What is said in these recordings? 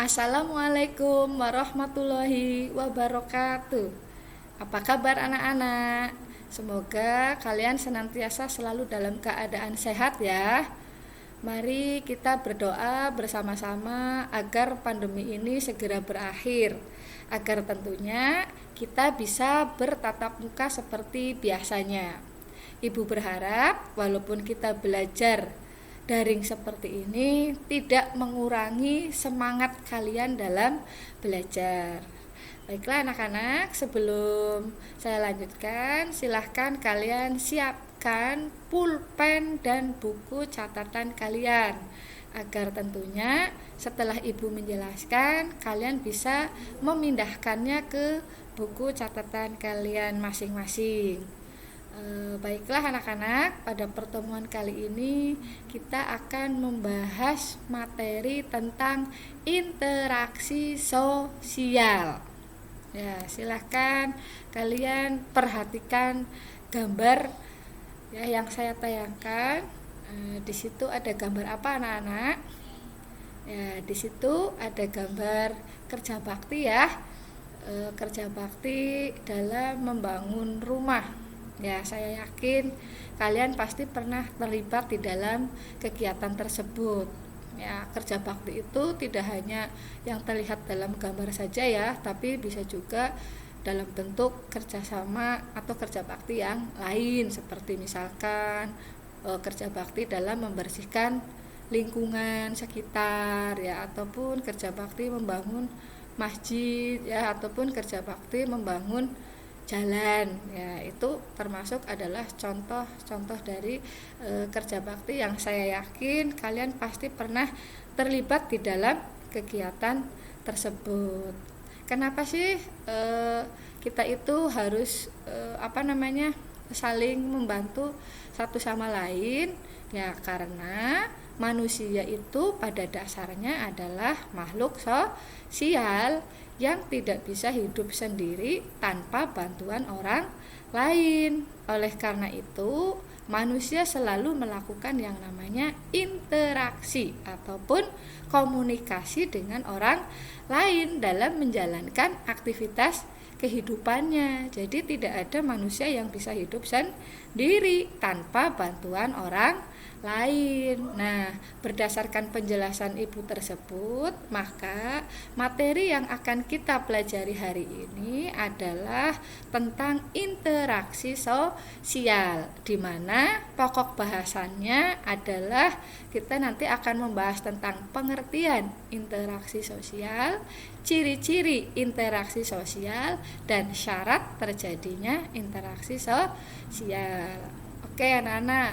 Assalamualaikum warahmatullahi wabarakatuh. Apa kabar anak-anak? Semoga kalian senantiasa selalu dalam keadaan sehat ya. Mari kita berdoa bersama-sama agar pandemi ini segera berakhir, agar tentunya kita bisa bertatap muka seperti biasanya. Ibu berharap walaupun kita belajar daring seperti ini tidak mengurangi semangat kalian dalam belajar. Baiklah anak-anak, sebelum saya lanjutkan, silahkan kalian siapkan pulpen dan buku catatan kalian, agar tentunya setelah ibu menjelaskan kalian bisa memindahkannya ke buku catatan kalian masing-masing. Baiklah anak-anak, pada pertemuan kali ini kita akan membahas materi tentang interaksi sosial. Ya, silahkan kalian perhatikan gambar ya yang saya tayangkan. Di situ ada gambar apa anak-anak? Ya, di situ ada gambar kerja bakti ya. Kerja bakti dalam membangun rumah. Ya, saya yakin kalian pasti pernah terlibat di dalam kegiatan tersebut. Ya, kerja bakti itu tidak hanya yang terlihat dalam gambar saja ya, tapi bisa juga dalam bentuk kerjasama atau kerja bakti yang lain, seperti misalkan kerja bakti dalam membersihkan lingkungan sekitar ya, ataupun kerja bakti membangun masjid ya, ataupun kerja bakti membangun jalan ya. Itu termasuk adalah contoh-contoh dari kerja bakti yang saya yakin kalian pasti pernah terlibat di dalam kegiatan tersebut. Kenapa sih kita itu harus saling membantu satu sama lain? Ya, karena manusia itu pada dasarnya adalah makhluk sosial yang tidak bisa hidup sendiri tanpa bantuan orang lain. Oleh karena itu, manusia selalu melakukan yang namanya interaksi ataupun komunikasi dengan orang lain dalam menjalankan aktivitas kehidupannya. Jadi tidak ada manusia yang bisa hidup sendiri tanpa bantuan orang lain. Nah, berdasarkan penjelasan ibu tersebut, maka materi yang akan kita pelajari hari ini adalah tentang interaksi sosial, di mana pokok bahasannya adalah kita nanti akan membahas tentang pengertian interaksi sosial, ciri-ciri interaksi sosial, dan syarat terjadinya interaksi sosial. Oke anak-anak,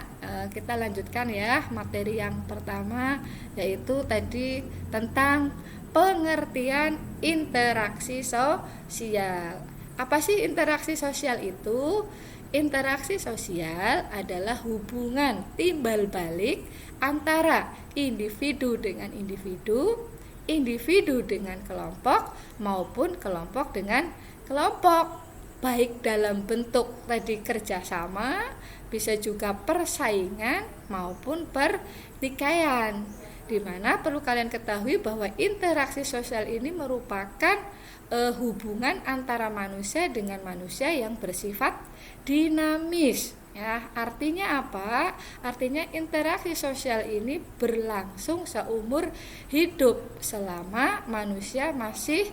kita lanjutkan ya materi yang pertama, yaitu tadi tentang pengertian interaksi sosial. Apa sih interaksi sosial itu? Interaksi sosial adalah hubungan timbal balik antara individu dengan individu, individu dengan kelompok, maupun kelompok dengan kelompok, baik dalam bentuk tadi kerjasama, bisa juga persaingan maupun pertikaian. Di mana perlu kalian ketahui bahwa interaksi sosial ini merupakan hubungan antara manusia dengan manusia yang bersifat dinamis. Ya, artinya apa? Artinya interaksi sosial ini berlangsung seumur hidup selama manusia masih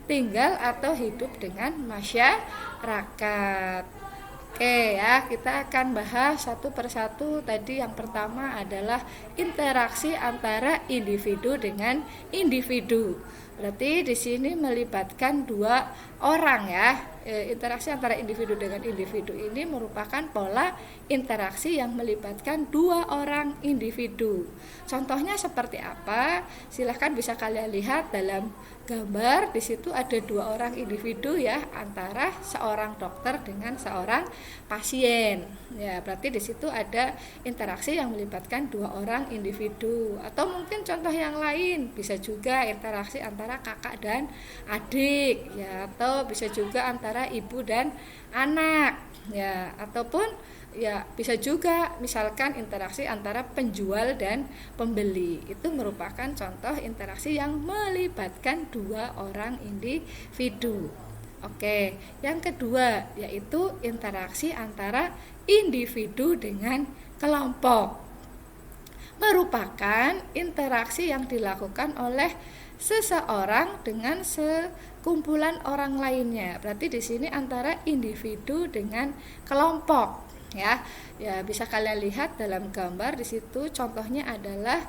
tinggal atau hidup dengan masyarakat. Oke ya, kita akan bahas satu persatu. Tadi yang pertama adalah interaksi antara individu dengan individu. Berarti di sini melibatkan dua orang ya. Interaksi antara individu dengan individu ini merupakan pola interaksi yang melibatkan dua orang individu. Contohnya seperti apa? Silahkan bisa kalian lihat dalam gambar. Di situ ada dua orang individu ya, antara seorang dokter dengan seorang pasien. Ya, berarti di situ ada interaksi yang melibatkan dua orang individu. Atau mungkin contoh yang lain, bisa juga interaksi antara kakak dan adik ya, atau bisa juga antara ibu dan anak ya, ataupun Ya, bisa juga misalkan interaksi antara penjual dan pembeli. Itu merupakan contoh interaksi yang melibatkan dua orang individu. Oke, yang kedua yaitu interaksi antara individu dengan kelompok. Merupakan interaksi yang dilakukan oleh seseorang dengan sekumpulan orang lainnya. Berarti di sini antara individu dengan kelompok. Ya bisa kalian lihat dalam gambar di situ contohnya adalah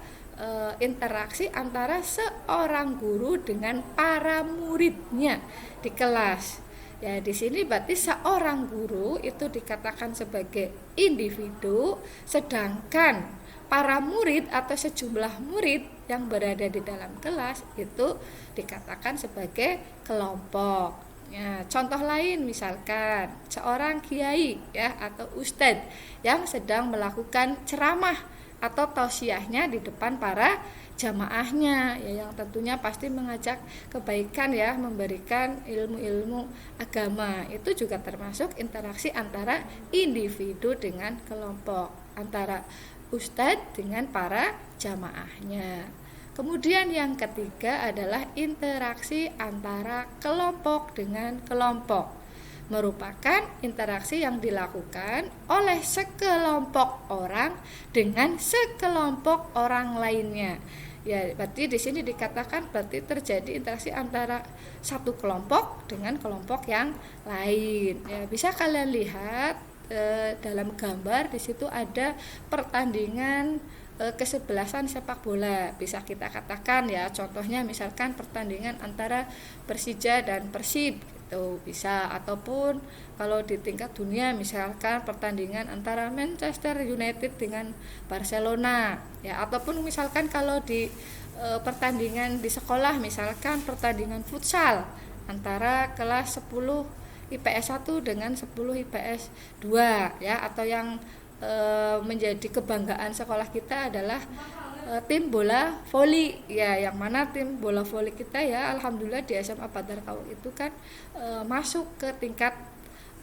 interaksi antara seorang guru dengan para muridnya di kelas. Ya, di sini berarti seorang guru itu dikatakan sebagai individu, sedangkan para murid atau sejumlah murid yang berada di dalam kelas itu dikatakan sebagai kelompok. Ya, contoh lain misalkan seorang kiai ya atau ustadz yang sedang melakukan ceramah atau tausiahnya di depan para jamaahnya ya, yang tentunya pasti mengajak kebaikan ya, memberikan ilmu-ilmu agama. Itu juga termasuk interaksi antara individu dengan kelompok, antara ustadz dengan para jamaahnya. Kemudian yang ketiga adalah interaksi antara kelompok dengan kelompok. Merupakan interaksi yang dilakukan oleh sekelompok orang dengan sekelompok orang lainnya. Ya, berarti di sini dikatakan berarti terjadi interaksi antara satu kelompok dengan kelompok yang lain. Ya, bisa kalian lihat dalam gambar di situ ada pertandingan kesebelasan sepak bola, bisa kita katakan ya, contohnya misalkan pertandingan antara Persija dan Persib gitu bisa, ataupun kalau di tingkat dunia misalkan pertandingan antara Manchester United dengan Barcelona ya, ataupun misalkan kalau di pertandingan di sekolah misalkan pertandingan futsal antara kelas 10 IPS 1 dengan 10 IPS 2 ya, atau yang menjadi kebanggaan sekolah kita adalah tim bola voli ya, yang mana tim bola voli kita ya alhamdulillah di SMA Badar Kaur itu kan masuk ke tingkat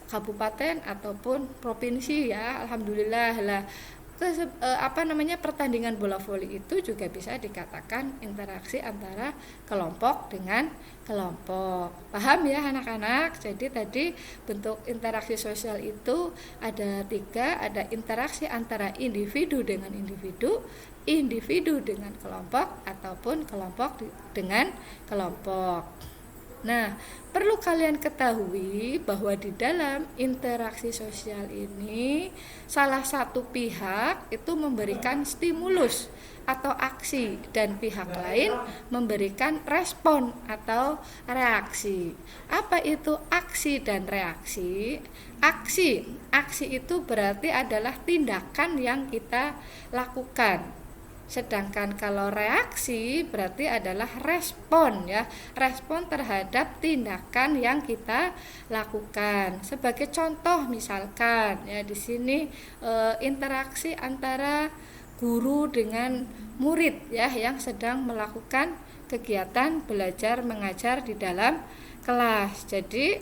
kabupaten ataupun provinsi ya, alhamdulillah lah. Pertandingan bola voli itu juga bisa dikatakan interaksi antara kelompok dengan kelompok. Paham ya anak-anak? Jadi tadi bentuk interaksi sosial itu ada 3, ada interaksi antara individu dengan individu, individu dengan kelompok, ataupun kelompok dengan kelompok. Nah, perlu kalian ketahui bahwa di dalam interaksi sosial ini salah satu pihak itu memberikan stimulus atau aksi dan pihak lain memberikan respon atau reaksi. Apa itu aksi dan reaksi? Aksi itu berarti adalah tindakan yang kita lakukan. Sedangkan kalau reaksi berarti adalah respon ya, respon terhadap tindakan yang kita lakukan. Sebagai contoh misalkan ya di sini interaksi antara guru dengan murid ya yang sedang melakukan kegiatan belajar mengajar di dalam kelas. Jadi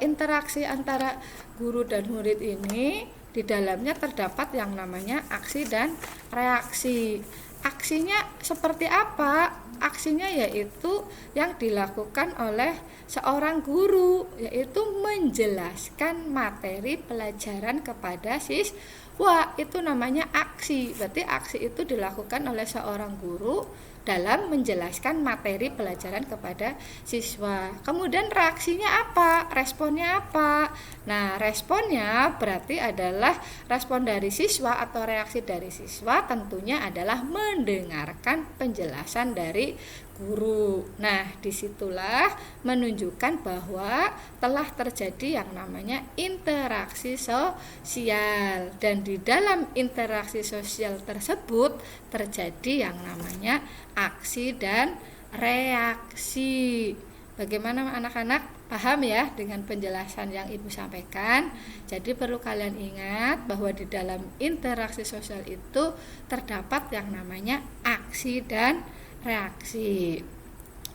interaksi antara guru dan murid ini di dalamnya terdapat yang namanya aksi dan reaksi. Aksinya seperti apa? Aksinya yaitu yang dilakukan oleh seorang guru, yaitu menjelaskan materi pelajaran kepada siswa. Itu namanya aksi. Berarti aksi itu dilakukan oleh seorang guru dalam menjelaskan materi pelajaran kepada siswa. Kemudian reaksinya apa? Responnya apa? Nah, responnya berarti adalah respon dari siswa atau reaksi dari siswa tentunya adalah mendengarkan penjelasan dari guru. Nah, disitulah menunjukkan bahwa telah terjadi yang namanya interaksi sosial, dan di dalam interaksi sosial tersebut terjadi yang namanya aksi dan reaksi. Bagaimana anak-anak? Paham ya dengan penjelasan yang Ibu sampaikan? Jadi perlu kalian ingat bahwa di dalam interaksi sosial itu terdapat yang namanya aksi dan reaksi.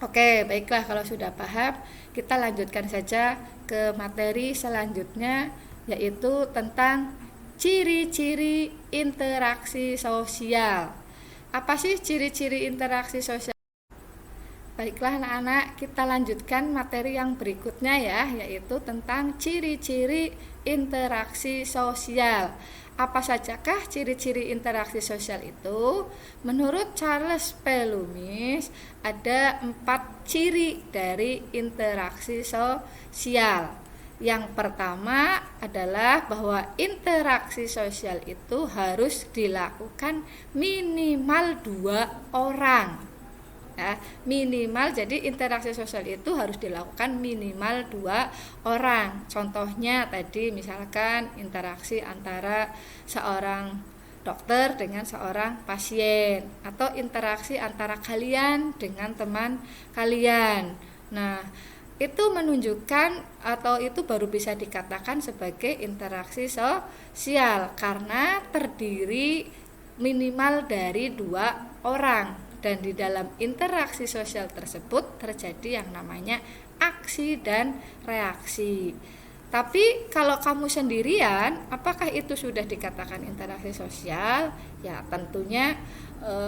Oke, baiklah, kalau sudah paham, kita lanjutkan saja ke materi selanjutnya, yaitu tentang ciri-ciri interaksi sosial. Apa sih ciri-ciri interaksi sosial? Baiklah anak-anak, kita lanjutkan materi yang berikutnya ya, yaitu tentang ciri-ciri interaksi sosial. Apa sajakah ciri-ciri interaksi sosial itu? Menurut Charles P. Loomis, ada 4 ciri dari interaksi sosial. Yang pertama adalah bahwa interaksi sosial itu harus dilakukan minimal 2 orang. Ya, minimal, jadi interaksi sosial itu harus dilakukan minimal 2 orang. Contohnya tadi misalkan interaksi antara seorang dokter dengan seorang pasien, atau interaksi antara kalian dengan teman kalian. Nah, itu menunjukkan atau itu baru bisa dikatakan sebagai interaksi sosial karena terdiri minimal dari 2 orang. Dan di dalam interaksi sosial tersebut terjadi yang namanya aksi dan reaksi. Tapi kalau kamu sendirian, apakah itu sudah dikatakan interaksi sosial? Ya tentunya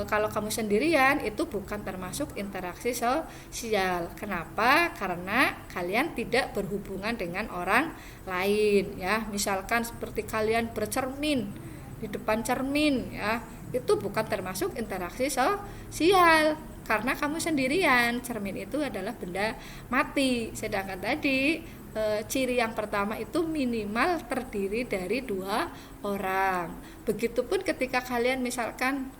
kalau kamu sendirian itu bukan termasuk interaksi sosial. Kenapa? Karena kalian tidak berhubungan dengan orang lain ya. Misalkan seperti kalian bercermin di depan cermin ya, itu bukan termasuk interaksi sosial karena kamu sendirian. Cermin itu adalah benda mati. Sedangkan tadi ciri yang pertama itu minimal terdiri dari 2 orang. Begitupun ketika kalian misalkan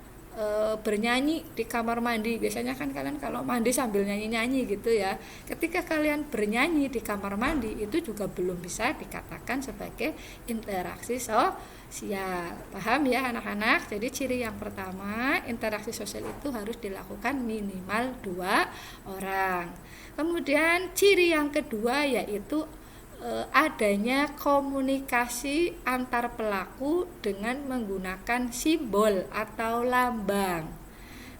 bernyanyi di kamar mandi. Biasanya kan kalian kalau mandi sambil nyanyi-nyanyi gitu ya. Ketika kalian bernyanyi di kamar mandi itu juga belum bisa dikatakan sebagai interaksi sosial. Paham ya anak-anak? Jadi ciri yang pertama, interaksi sosial itu harus dilakukan minimal 2 orang. Kemudian ciri yang kedua yaitu adanya komunikasi antar pelaku dengan menggunakan simbol atau lambang.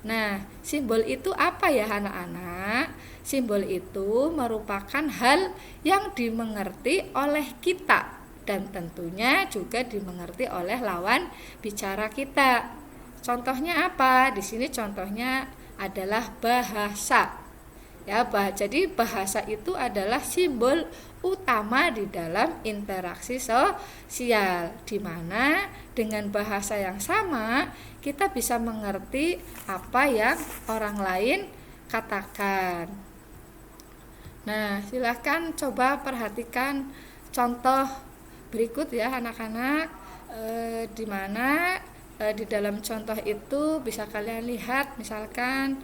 Nah, simbol itu apa ya anak-anak? Simbol itu merupakan hal yang dimengerti oleh kita dan tentunya juga dimengerti oleh lawan bicara kita. Contohnya apa? Di sini contohnya adalah bahasa. Ya, jadi bahasa itu adalah simbol utama di dalam interaksi sosial, di mana dengan bahasa yang sama kita bisa mengerti apa yang orang lain katakan. Nah, silahkan coba perhatikan contoh berikut ya anak-anak, di mana di dalam contoh itu bisa kalian lihat misalkan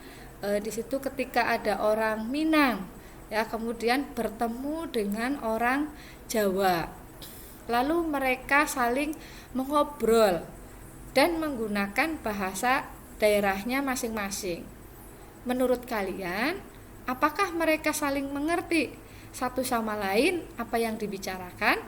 di situ ketika ada orang Minang ya kemudian bertemu dengan orang Jawa, lalu mereka saling mengobrol dan menggunakan bahasa daerahnya masing-masing. Menurut kalian, apakah mereka saling mengerti satu sama lain apa yang dibicarakan?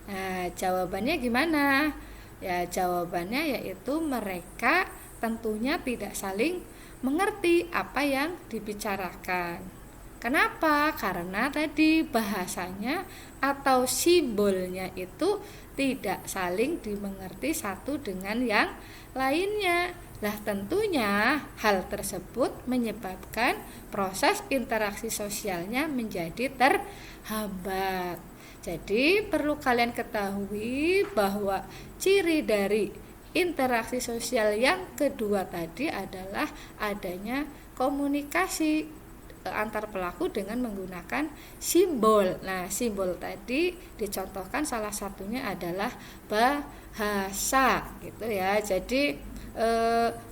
Nah, jawabannya gimana? Ya, jawabannya yaitu mereka tentunya tidak saling mengerti apa yang dibicarakan. Kenapa? Karena tadi bahasanya atau simbolnya itu tidak saling dimengerti satu dengan yang lainnya. Lah tentunya hal tersebut menyebabkan proses interaksi sosialnya menjadi terhambat. Jadi perlu kalian ketahui bahwa ciri dari interaksi sosial yang kedua tadi adalah adanya komunikasi antar pelaku dengan menggunakan simbol. Nah, simbol tadi dicontohkan salah satunya adalah bahasa gitu ya. Jadi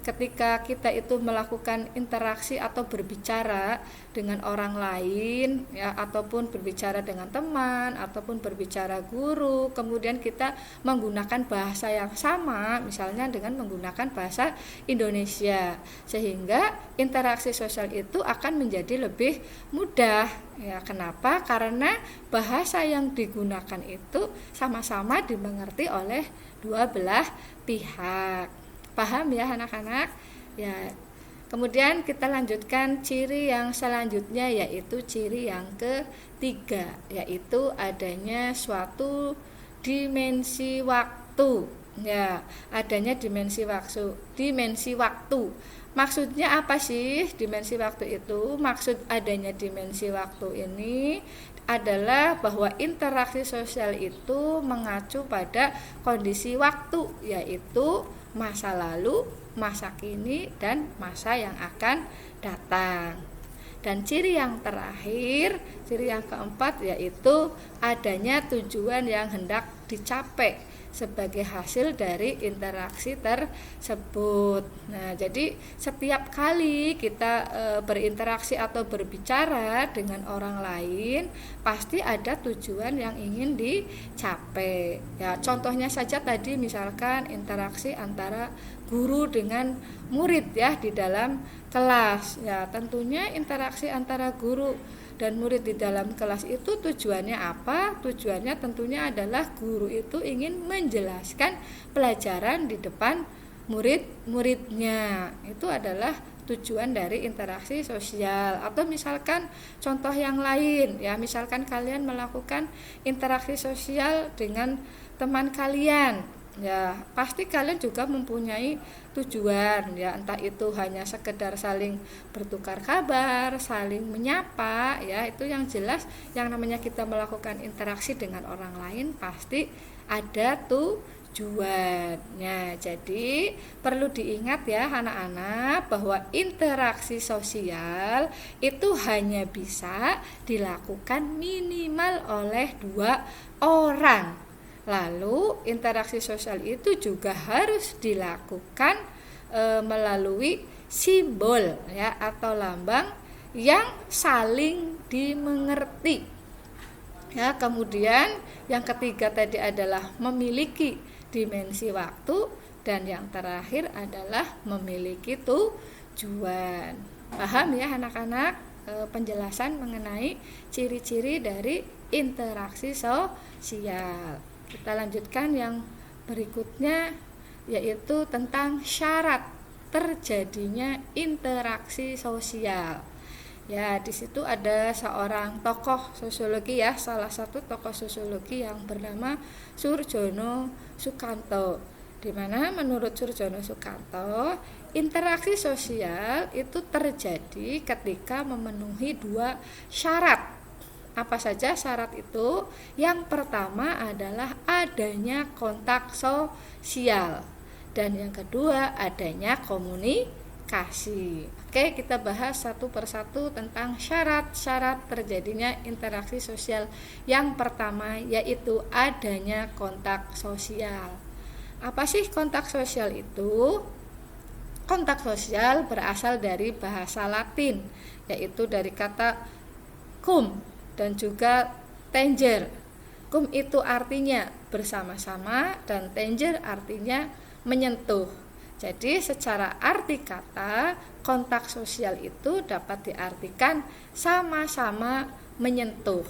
ketika kita itu melakukan interaksi atau berbicara dengan orang lain ya, ataupun berbicara dengan teman ataupun berbicara guru, kemudian kita menggunakan bahasa yang sama, misalnya dengan menggunakan bahasa Indonesia, sehingga interaksi sosial itu akan menjadi lebih mudah ya. Kenapa? Karena bahasa yang digunakan itu sama-sama dimengerti oleh dua belah pihak. Paham ya anak-anak? Ya. Kemudian kita lanjutkan ciri yang selanjutnya, yaitu ciri yang ketiga, yaitu adanya suatu dimensi waktu. waktu. Ya, adanya dimensi waktu. Dimensi waktu. Maksudnya apa sih dimensi waktu itu? Maksud adanya dimensi waktu ini adalah bahwa interaksi sosial itu mengacu pada kondisi waktu, yaitu masa lalu, masa kini, dan masa yang akan datang. Dan ciri yang terakhir, ciri yang keempat, yaitu adanya tujuan yang hendak dicapai sebagai hasil dari interaksi tersebut. Nah, jadi setiap kali kita berinteraksi atau berbicara dengan orang lain, pasti ada tujuan yang ingin dicapai. Ya, contohnya saja tadi misalkan interaksi antara guru dengan murid ya di dalam kelas. Ya, tentunya interaksi antara guru dan murid di dalam kelas itu tujuannya apa? Tujuannya tentunya adalah guru itu ingin menjelaskan pelajaran di depan murid-muridnya. Itu adalah tujuan dari interaksi sosial. Atau misalkan contoh yang lain ya, misalkan kalian melakukan interaksi sosial dengan teman kalian. Ya, pasti kalian juga mempunyai tujuan ya, entah itu hanya sekedar saling bertukar kabar, saling menyapa ya, itu yang jelas yang namanya kita melakukan interaksi dengan orang lain pasti ada tujuannya. Jadi perlu diingat ya anak-anak bahwa interaksi sosial itu hanya bisa dilakukan minimal oleh 2 orang. Lalu interaksi sosial itu juga harus dilakukan melalui simbol ya atau lambang yang saling dimengerti. Ya, kemudian yang ketiga tadi adalah memiliki dimensi waktu, dan yang terakhir adalah memiliki tujuan. Paham ya anak-anak penjelasan mengenai ciri-ciri dari interaksi sosial. Kita lanjutkan yang berikutnya, yaitu tentang syarat terjadinya interaksi sosial. Ya, di situ ada seorang tokoh sosiologi ya, salah satu tokoh sosiologi yang bernama Soejono Sukanto. Di mana menurut Soejono Sukanto, interaksi sosial itu terjadi ketika memenuhi 2 syarat. Apa saja syarat itu? Yang pertama adalah adanya kontak sosial, dan yang kedua adanya komunikasi. Oke, kita bahas satu persatu tentang syarat-syarat terjadinya interaksi sosial. Yang pertama yaitu adanya kontak sosial. Apa sih kontak sosial itu? Kontak sosial berasal dari bahasa Latin, yaitu dari kata cum dan juga tenger. Cum itu artinya bersama-sama dan tenger artinya menyentuh. Jadi secara arti kata, kontak sosial itu dapat diartikan sama-sama menyentuh.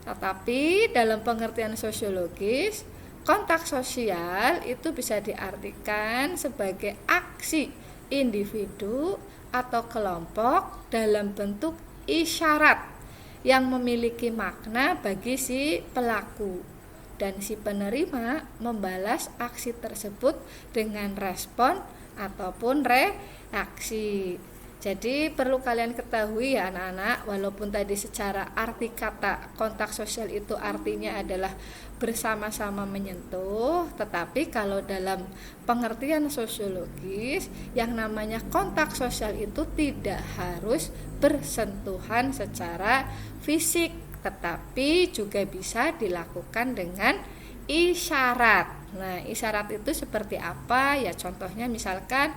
Tetapi dalam pengertian sosiologis, kontak sosial itu bisa diartikan sebagai aksi individu atau kelompok dalam bentuk isyarat yang memiliki makna bagi si pelaku, dan si penerima membalas aksi tersebut dengan respon ataupun reaksi. Jadi perlu kalian ketahui ya anak-anak, walaupun tadi secara arti kata kontak sosial itu artinya adalah bersama-sama menyentuh, tetapi kalau dalam pengertian sosiologis yang namanya kontak sosial itu tidak harus bersentuhan secara fisik, tetapi juga bisa dilakukan dengan isyarat. Nah, isyarat itu seperti apa? Ya, contohnya misalkan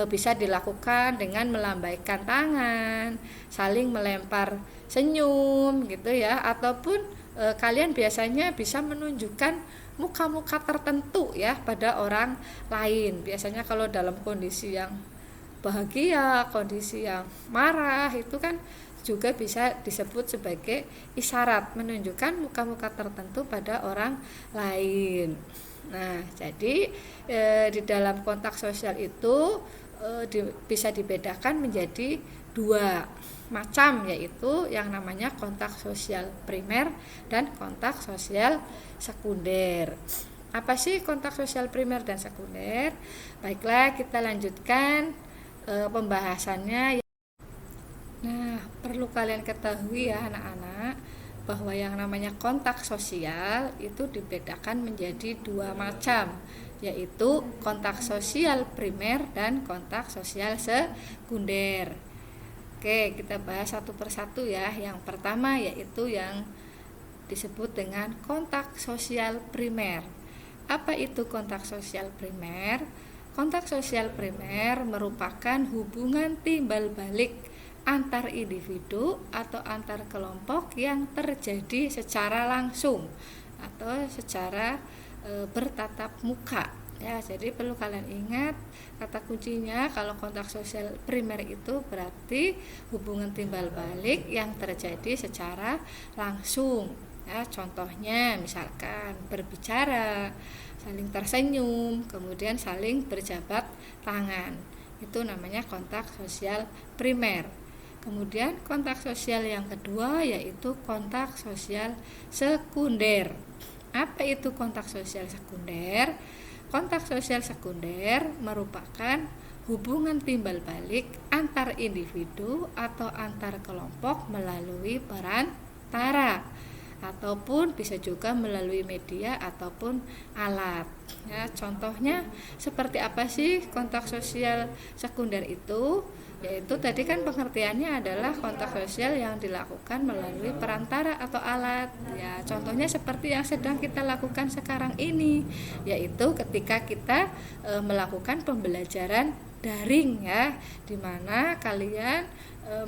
bisa dilakukan dengan melambaikan tangan, saling melempar senyum gitu ya, ataupun kalian biasanya bisa menunjukkan muka-muka tertentu ya pada orang lain. Biasanya kalau dalam kondisi yang bahagia, kondisi yang marah, itu kan juga bisa disebut sebagai isyarat, menunjukkan muka-muka tertentu pada orang lain. Nah, jadi di dalam kontak sosial itu bisa dibedakan menjadi 2 macam, yaitu yang namanya kontak sosial primer dan kontak sosial sekunder. Apa sih kontak sosial primer dan sekunder? Baiklah, kita lanjutkan pembahasannya. Nah, perlu kalian ketahui ya anak-anak, bahwa yang namanya kontak sosial itu dibedakan menjadi dua macam, yaitu kontak sosial primer dan kontak sosial sekunder. Oke, kita bahas satu persatu ya. Yang pertama yaitu yang disebut dengan kontak sosial primer. Apa itu kontak sosial primer? Kontak sosial primer merupakan hubungan timbal balik antar individu atau antar kelompok yang terjadi secara langsung atau secara bertatap muka. Ya, jadi perlu kalian ingat kata kuncinya kalau kontak sosial primer itu berarti hubungan timbal balik yang terjadi secara langsung. Ya, contohnya misalkan berbicara, saling tersenyum, kemudian saling berjabat tangan. Itu namanya kontak sosial primer. Kemudian kontak sosial yang kedua yaitu kontak sosial sekunder. Apa itu kontak sosial sekunder? Kontak sosial sekunder merupakan hubungan timbal balik antar individu atau antar kelompok melalui perantara, ataupun bisa juga melalui media ataupun alat. Ya, contohnya seperti apa sih kontak sosial sekunder itu? Yaitu tadi kan pengertiannya adalah kontak sosial yang dilakukan melalui perantara atau alat. Ya, contohnya seperti yang sedang kita lakukan sekarang ini, yaitu ketika kita melakukan pembelajaran daring ya, dimana kalian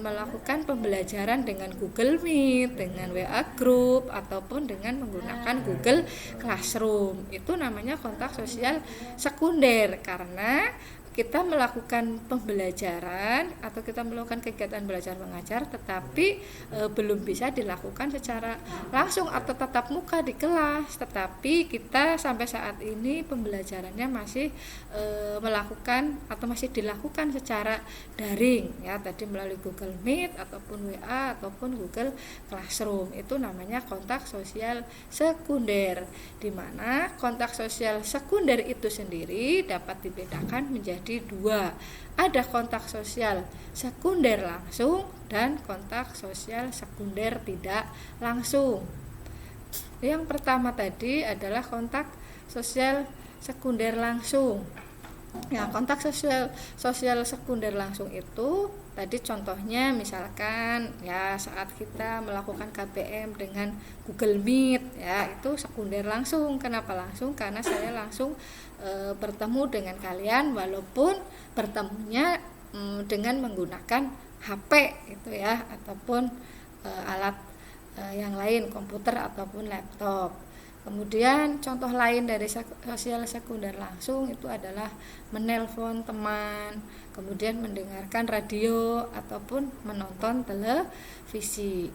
melakukan pembelajaran dengan Google Meet, dengan WA Group, ataupun dengan menggunakan Google Classroom. Itu namanya kontak sosial sekunder karena kita melakukan pembelajaran atau kita melakukan kegiatan belajar mengajar tetapi belum bisa dilakukan secara langsung atau tatap muka di kelas, tetapi kita sampai saat ini pembelajarannya masih melakukan atau masih dilakukan secara daring ya, tadi melalui Google Meet ataupun WA ataupun Google Classroom. Itu namanya kontak sosial sekunder, di mana kontak sosial sekunder itu sendiri dapat dibedakan menjadi dua. Ada kontak sosial sekunder langsung dan kontak sosial sekunder tidak langsung. Yang pertama tadi adalah kontak sosial sekunder langsung. Ya, kontak sosial sekunder langsung itu tadi contohnya misalkan ya saat kita melakukan KBM dengan Google Meet ya, itu sekunder langsung. Kenapa langsung? Karena saya langsung bertemu dengan kalian walaupun bertemunya dengan menggunakan HP itu ya, ataupun alat yang lain, komputer ataupun laptop. Kemudian contoh lain dari sosial sekunder langsung itu adalah menelpon teman, kemudian mendengarkan radio ataupun menonton televisi.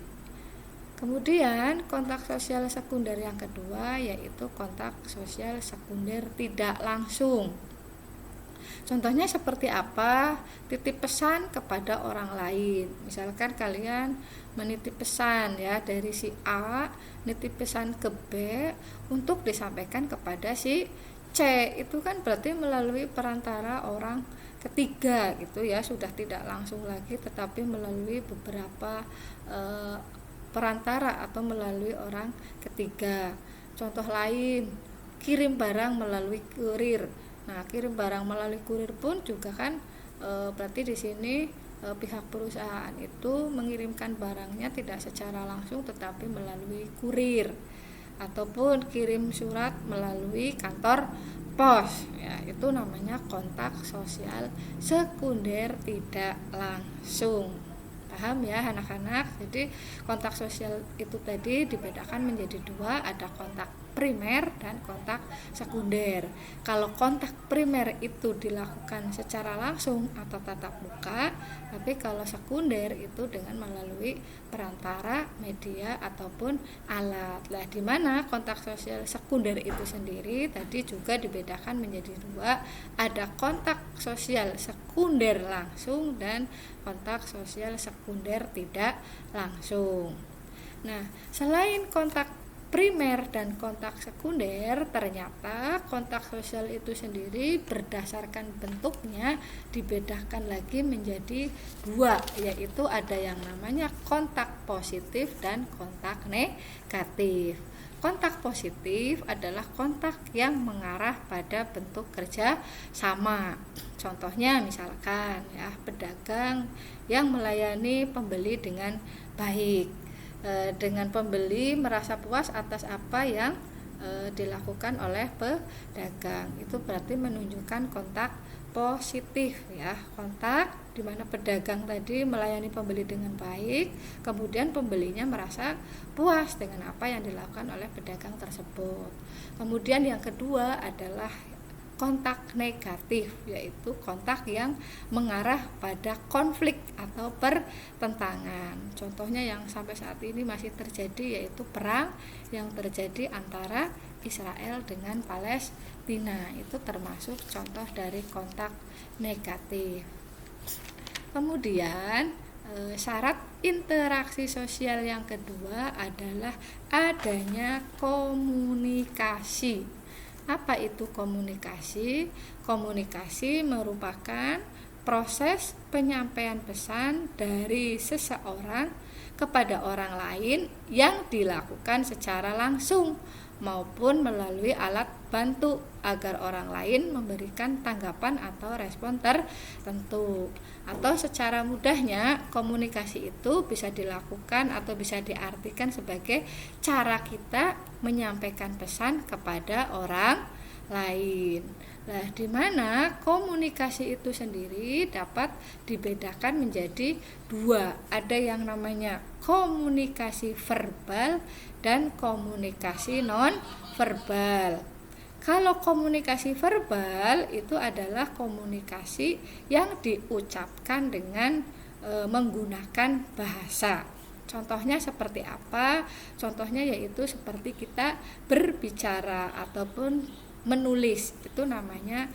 Kemudian kontak sosial sekunder yang kedua yaitu kontak sosial sekunder tidak langsung. Contohnya seperti apa? Titip pesan kepada orang lain. Misalkan kalian menitip pesan ya dari si A, nitip pesan ke B untuk disampaikan kepada si C. Itu kan berarti melalui perantara orang ketiga gitu ya, sudah tidak langsung lagi tetapi melalui beberapa perantara atau melalui orang ketiga. Contoh lain, kirim barang melalui kurir. Nah, kirim barang melalui kurir pun juga kan berarti di sini pihak perusahaan itu mengirimkan barangnya tidak secara langsung tetapi melalui kurir, ataupun kirim surat melalui kantor pos. Ya, itu namanya kontak sosial sekunder tidak langsung. Paham ya anak-anak? Jadi kontak sosial itu tadi dibedakan menjadi dua, ada kontak primer dan kontak sekunder. Kalau kontak primer itu dilakukan secara langsung atau tatap muka, tapi kalau sekunder itu dengan melalui perantara media ataupun alat. Lah, di mana kontak sosial sekunder itu sendiri tadi juga dibedakan menjadi dua, ada kontak sosial sekunder langsung dan kontak sosial sekunder tidak langsung. Nah, selain kontak primer dan kontak sekunder, ternyata kontak sosial itu sendiri berdasarkan bentuknya dibedakan lagi menjadi dua, yaitu ada yang namanya kontak positif dan kontak negatif. Kontak positif adalah kontak yang mengarah pada bentuk kerja sama. Contohnya misalkan ya, pedagang yang melayani pembeli dengan baik. Dengan pembeli merasa puas atas apa yang dilakukan oleh pedagang, itu berarti menunjukkan kontak positif ya. Kontak di mana pedagang tadi melayani pembeli dengan baik, kemudian pembelinya merasa puas dengan apa yang dilakukan oleh pedagang tersebut. Kemudian yang kedua adalah kontak negatif, yaitu kontak yang mengarah pada konflik atau pertentangan. Contohnya yang sampai saat ini masih terjadi, yaitu perang yang terjadi antara Israel dengan Palestina. Itu termasuk contoh dari kontak negatif. Kemudian syarat interaksi sosial yang kedua adalah adanya komunikasi. Apa itu komunikasi? Komunikasi merupakan proses penyampaian pesan dari seseorang kepada orang lain yang dilakukan secara langsung maupun melalui alat bantu agar orang lain memberikan tanggapan atau respon tertentu. Atau secara mudahnya, komunikasi itu bisa dilakukan atau bisa diartikan sebagai cara kita menyampaikan pesan kepada orang lain. Nah, di mana komunikasi itu sendiri dapat dibedakan menjadi dua. Ada yang namanya komunikasi verbal dan komunikasi non verbal. Kalau komunikasi verbal itu adalah komunikasi yang diucapkan dengan menggunakan bahasa. Contohnya seperti apa? Contohnya yaitu seperti kita berbicara ataupun menulis, itu namanya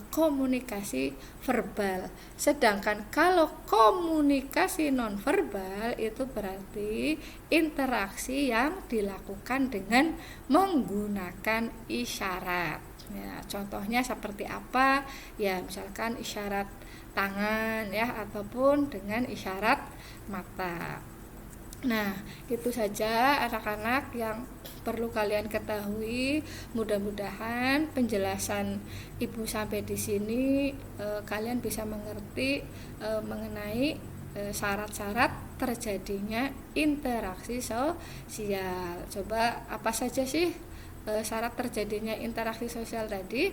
komunikasi verbal. Sedangkan kalau komunikasi nonverbal itu berarti interaksi yang dilakukan dengan menggunakan isyarat. Ya, contohnya seperti apa? Ya, misalkan isyarat tangan ya, ataupun dengan isyarat mata. Nah, itu saja anak-anak yang perlu kalian ketahui. Mudah-mudahan penjelasan Ibu sampai di sini kalian bisa mengerti mengenai syarat-syarat terjadinya interaksi sosial. Coba apa saja sih syarat terjadinya interaksi sosial tadi?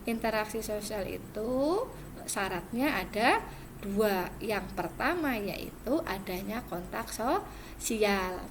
Interaksi sosial itu syaratnya ada dua. Yang pertama yaitu adanya kontak sosial.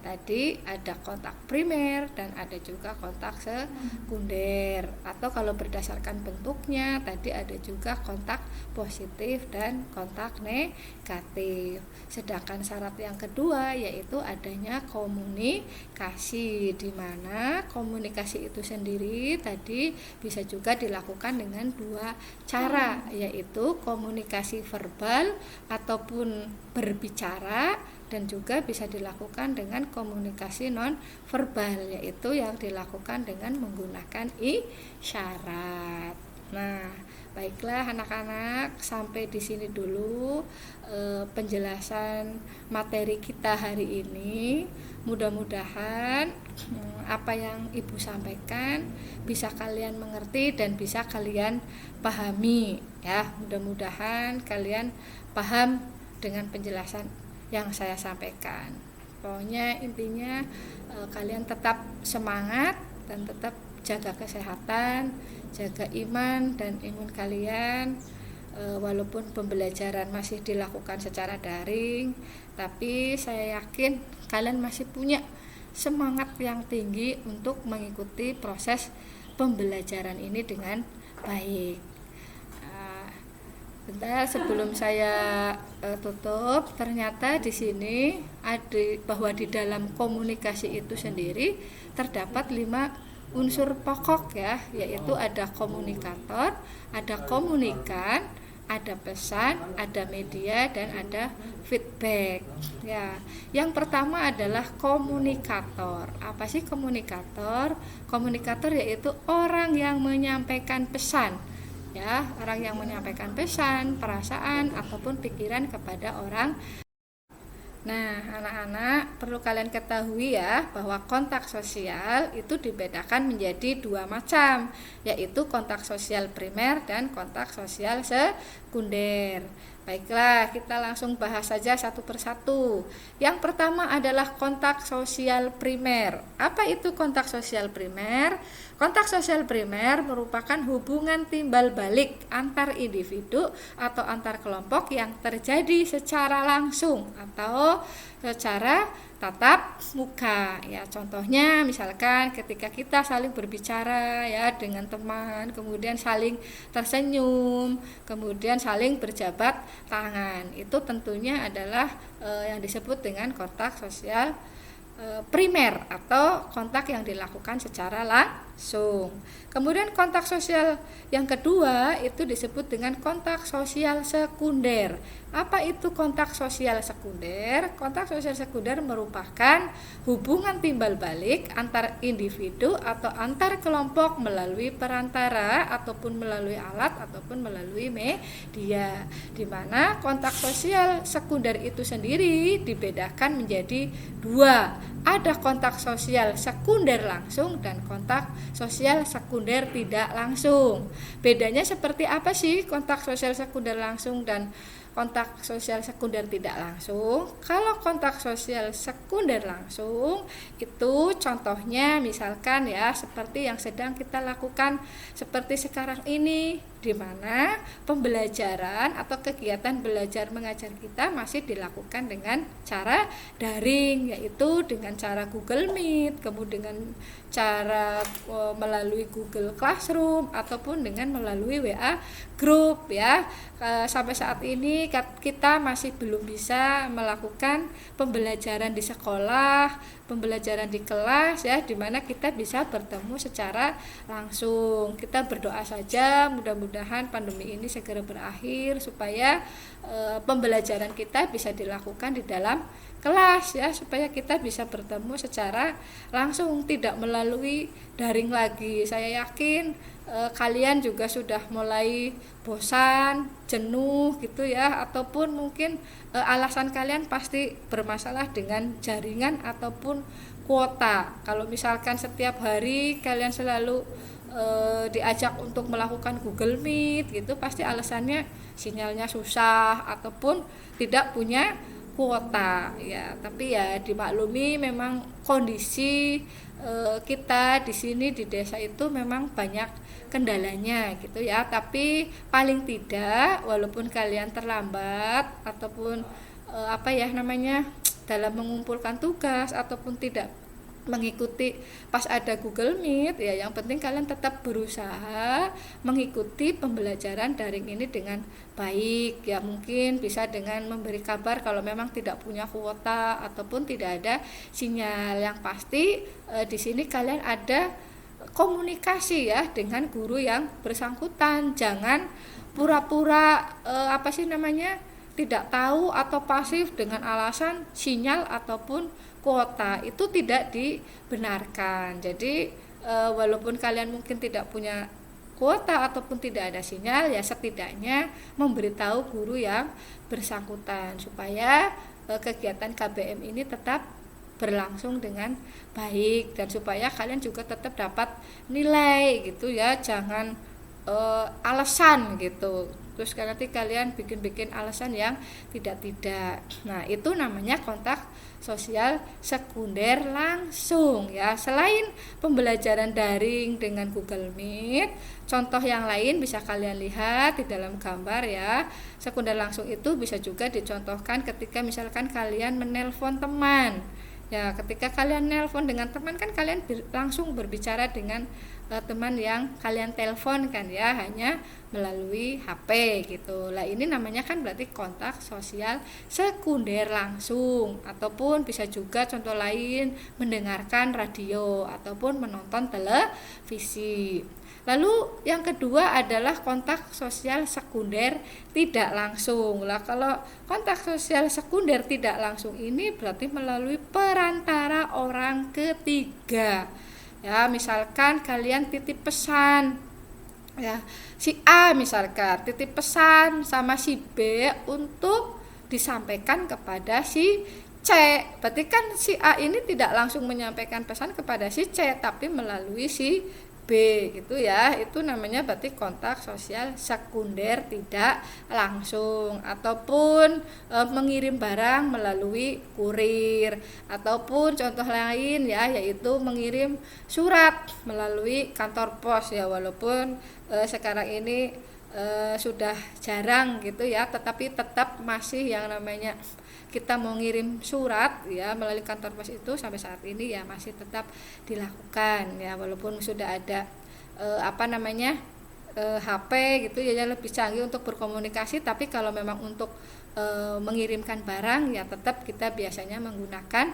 Tadi ada kontak primer dan ada juga kontak sekunder. Atau kalau berdasarkan bentuknya tadi ada juga kontak positif dan kontak negatif. Sedangkan syarat yang kedua yaitu adanya komunikasi, di mana komunikasi itu sendiri tadi bisa juga dilakukan dengan dua cara, yaitu komunikasi verbal ataupun berbicara, dan juga bisa dilakukan dengan komunikasi non verbal, yaitu yang dilakukan dengan menggunakan isyarat. Nah, baiklah anak-anak, sampai di sini dulu penjelasan materi kita hari ini. Mudah-mudahan apa yang Ibu sampaikan bisa kalian mengerti dan bisa kalian pahami ya. Mudah-mudahan kalian paham dengan penjelasan yang saya sampaikan. Pokoknya intinya kalian tetap semangat dan tetap jaga kesehatan, jaga iman dan imun kalian. Walaupun pembelajaran masih dilakukan secara daring, tapi saya yakin kalian masih punya semangat yang tinggi untuk mengikuti proses pembelajaran ini dengan baik. Bentar, sebelum saya tutup, ternyata di sini ada bahwa di dalam komunikasi itu sendiri terdapat 5 unsur pokok ya, yaitu ada komunikator, ada komunikan, ada pesan, ada media, dan ada feedback. Ya, yang pertama adalah komunikator. Apa sih komunikator? Komunikator yaitu orang yang menyampaikan pesan. Ya, orang yang menyampaikan pesan, perasaan ataupun pikiran kepada orang. Nah, anak-anak perlu kalian ketahui ya bahwa kontak sosial itu dibedakan menjadi dua macam, yaitu kontak sosial primer dan kontak sosial sekunder. Baiklah, kita langsung bahas saja satu persatu. Yang pertama adalah kontak sosial primer. Apa itu kontak sosial primer? Kontak sosial primer merupakan hubungan timbal balik antar individu atau antar kelompok yang terjadi secara langsung atau secara tatap muka. Ya, contohnya misalkan ketika kita saling berbicara ya dengan teman, kemudian saling tersenyum, kemudian saling berjabat tangan. Itu tentunya adalah yang disebut dengan kontak sosial primer atau kontak yang dilakukan secara langsung. Kemudian kontak sosial yang kedua itu disebut dengan kontak sosial sekunder. Apa itu kontak sosial sekunder? Kontak sosial sekunder merupakan hubungan timbal balik antar individu atau antar kelompok melalui perantara ataupun melalui alat ataupun melalui media, di mana kontak sosial sekunder itu sendiri dibedakan menjadi dua. Ada kontak sosial sekunder langsung dan kontak sosial sekunder tidak langsung. Bedanya seperti apa sih kontak sosial sekunder langsung dan kontak sosial sekunder tidak langsung? Kalau kontak sosial sekunder langsung itu contohnya misalkan ya seperti yang sedang kita lakukan seperti sekarang ini, di mana pembelajaran atau kegiatan belajar mengajar kita masih dilakukan dengan cara daring, yaitu dengan cara Google Meet, kemudian dengan cara melalui Google Classroom ataupun dengan melalui WA Group ya. Sampai saat ini kita masih belum bisa melakukan pembelajaran di sekolah, pembelajaran di kelas ya, dimana kita bisa bertemu secara langsung. Kita berdoa saja mudah-mudahan pandemi ini segera berakhir supaya pembelajaran kita bisa dilakukan di dalam kelas ya, supaya kita bisa bertemu secara langsung, tidak melalui daring lagi. Saya yakin kalian juga sudah mulai bosan, jenuh gitu ya, ataupun mungkin alasan kalian pasti bermasalah dengan jaringan ataupun kuota. Kalau misalkan setiap hari kalian selalu diajak untuk melakukan Google Meet gitu, pasti alasannya sinyalnya susah ataupun tidak punya kuota ya. Tapi ya dimaklumi memang kondisi kita di sini di desa itu memang banyak kendalanya gitu ya. Tapi paling tidak walaupun kalian terlambat ataupun dalam mengumpulkan tugas ataupun tidak mengikuti pas ada Google Meet ya, yang penting kalian tetap berusaha mengikuti pembelajaran daring ini dengan baik ya. Mungkin bisa dengan memberi kabar kalau memang tidak punya kuota ataupun tidak ada sinyal. Yang pasti di sini kalian ada komunikasi ya dengan guru yang bersangkutan. Jangan pura-pura tidak tahu atau pasif dengan alasan sinyal ataupun kuota. Itu tidak dibenarkan. Jadi walaupun kalian mungkin tidak punya kuota ataupun tidak ada sinyal, ya setidaknya memberitahu guru yang bersangkutan supaya kegiatan KBM ini tetap berlangsung dengan baik dan supaya kalian juga tetap dapat nilai gitu ya. Jangan alasan gitu, terus nanti kalian bikin alasan yang tidak. Nah, itu namanya kontak sosial sekunder langsung ya. Selain pembelajaran daring dengan Google Meet, contoh yang lain bisa kalian lihat di dalam gambar ya. Sekunder langsung itu bisa juga dicontohkan ketika misalkan kalian menelpon teman. Ya, ketika kalian nelpon dengan teman kan kalian langsung berbicara dengan teman yang kalian telepon kan ya, hanya melalui HP gitu. Lah ini namanya kan berarti kontak sosial sekunder langsung. Ataupun bisa juga contoh lain mendengarkan radio ataupun menonton televisi. Lalu yang kedua adalah kontak sosial sekunder tidak langsung. Lah kalau kontak sosial sekunder tidak langsung ini berarti melalui perantara orang ketiga. Ya, misalkan kalian titip pesan, ya, si A misalkan titip pesan sama si B untuk disampaikan kepada si C. Berarti kan si A ini tidak langsung menyampaikan pesan kepada si C, tapi melalui si B gitu ya. Itu namanya berarti kontak sosial sekunder tidak langsung. Ataupun mengirim barang melalui kurir, ataupun contoh lain ya, yaitu mengirim surat melalui kantor pos ya, walaupun sekarang ini sudah jarang gitu ya, tetapi tetap masih yang namanya kita mau ngirim surat ya melalui kantor pos itu sampai saat ini ya masih tetap dilakukan ya, walaupun sudah ada HP gitu ya yang lebih canggih untuk berkomunikasi, tapi kalau memang untuk mengirimkan barang ya tetap kita biasanya menggunakan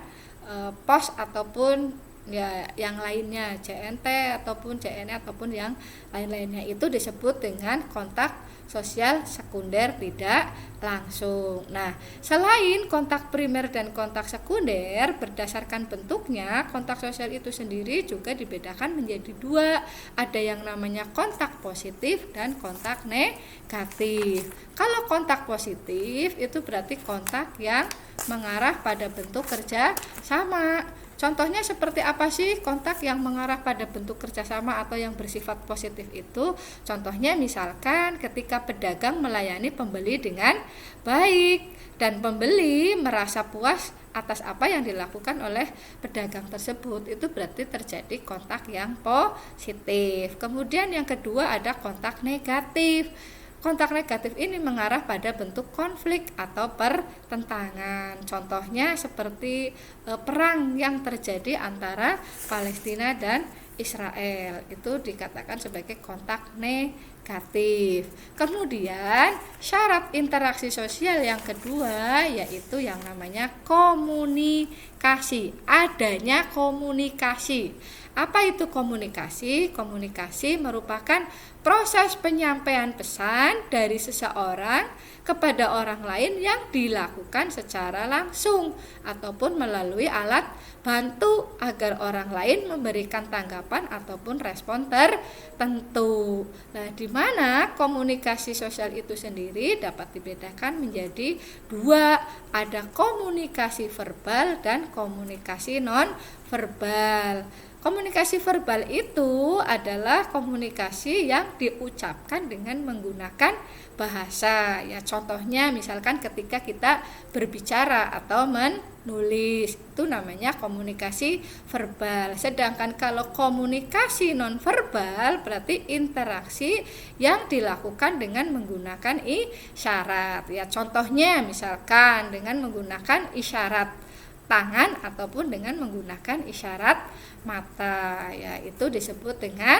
pos ataupun ya yang lainnya, CNT ataupun CNE ataupun yang lain-lainnya. Itu disebut dengan kontak sosial sekunder tidak langsung. Nah, selain kontak primer dan kontak sekunder, berdasarkan bentuknya kontak sosial itu sendiri juga dibedakan menjadi dua. Ada yang namanya kontak positif dan kontak negatif. Kalau kontak positif itu berarti kontak yang mengarah pada bentuk kerja sama. Contohnya seperti apa sih kontak yang mengarah pada bentuk kerjasama atau yang bersifat positif itu? Contohnya misalkan ketika pedagang melayani pembeli dengan baik dan pembeli merasa puas atas apa yang dilakukan oleh pedagang tersebut, itu berarti terjadi kontak yang positif. Kemudian yang kedua ada kontak negatif. Kontak negatif ini mengarah pada bentuk konflik atau pertentangan. Contohnya seperti perang yang terjadi antara Palestina dan Israel. Itu dikatakan sebagai kontak negatif. Kemudian syarat interaksi sosial yang kedua yaitu yang namanya komunikasi. Adanya komunikasi. Apa itu komunikasi? Komunikasi merupakan proses penyampaian pesan dari seseorang kepada orang lain yang dilakukan secara langsung ataupun melalui alat bantu agar orang lain memberikan tanggapan ataupun respon tertentu. Nah, di mana komunikasi sosial itu sendiri dapat dibedakan menjadi dua, ada komunikasi verbal dan komunikasi non verbal. Komunikasi verbal itu adalah komunikasi yang diucapkan dengan menggunakan bahasa. Ya, contohnya misalkan ketika kita berbicara atau menulis, itu namanya komunikasi verbal. Sedangkan kalau komunikasi non verbal berarti interaksi yang dilakukan dengan menggunakan isyarat. Ya, contohnya misalkan dengan menggunakan isyarat tangan ataupun dengan menggunakan isyarat mata, ya itu disebut dengan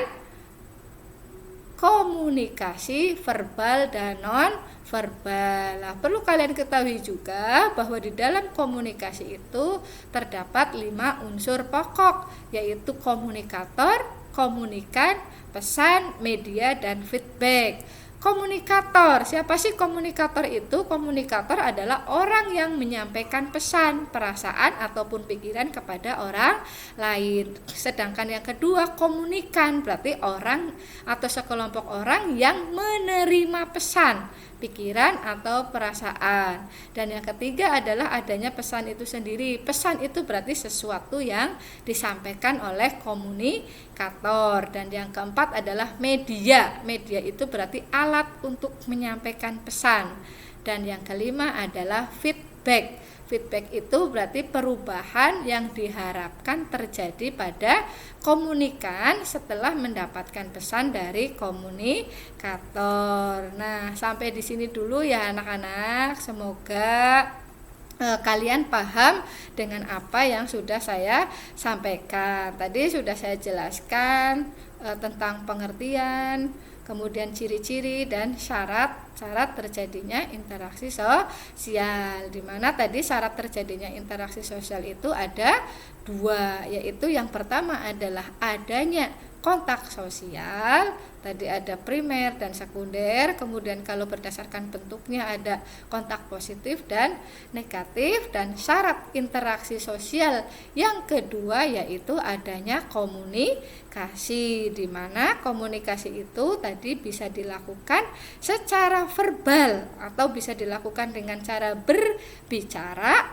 komunikasi verbal dan non verbal. Nah, perlu kalian ketahui juga bahwa di dalam komunikasi itu terdapat 5 unsur pokok, yaitu komunikator, komunikan, pesan, media, dan feedback. Komunikator, siapa sih komunikator itu? Komunikator adalah orang yang menyampaikan pesan, perasaan, ataupun pikiran kepada orang lain. Sedangkan yang kedua, komunikan, berarti orang atau sekelompok orang yang menerima pesan, pikiran, atau perasaan. Dan yang ketiga adalah adanya pesan itu sendiri. Pesan itu berarti sesuatu yang disampaikan oleh komunikator. Dan yang keempat adalah media. Media itu berarti alat untuk menyampaikan pesan. Dan yang kelima adalah feedback. Feedback itu berarti perubahan yang diharapkan terjadi pada komunikan setelah mendapatkan pesan dari komunikator. Nah, sampai di sini dulu ya anak-anak. Semoga kalian paham dengan apa yang sudah saya sampaikan. Tadi sudah saya jelaskan tentang pengertian, kemudian ciri-ciri dan syarat syarat terjadinya interaksi sosial, di mana tadi syarat terjadinya interaksi sosial itu ada dua, yaitu yang pertama adalah adanya kontak sosial, tadi ada primer dan sekunder, kemudian kalau berdasarkan bentuknya ada kontak positif dan negatif, dan syarat interaksi sosial yang kedua yaitu adanya komunikasi, di mana komunikasi itu tadi bisa dilakukan secara verbal atau bisa dilakukan dengan cara berbicara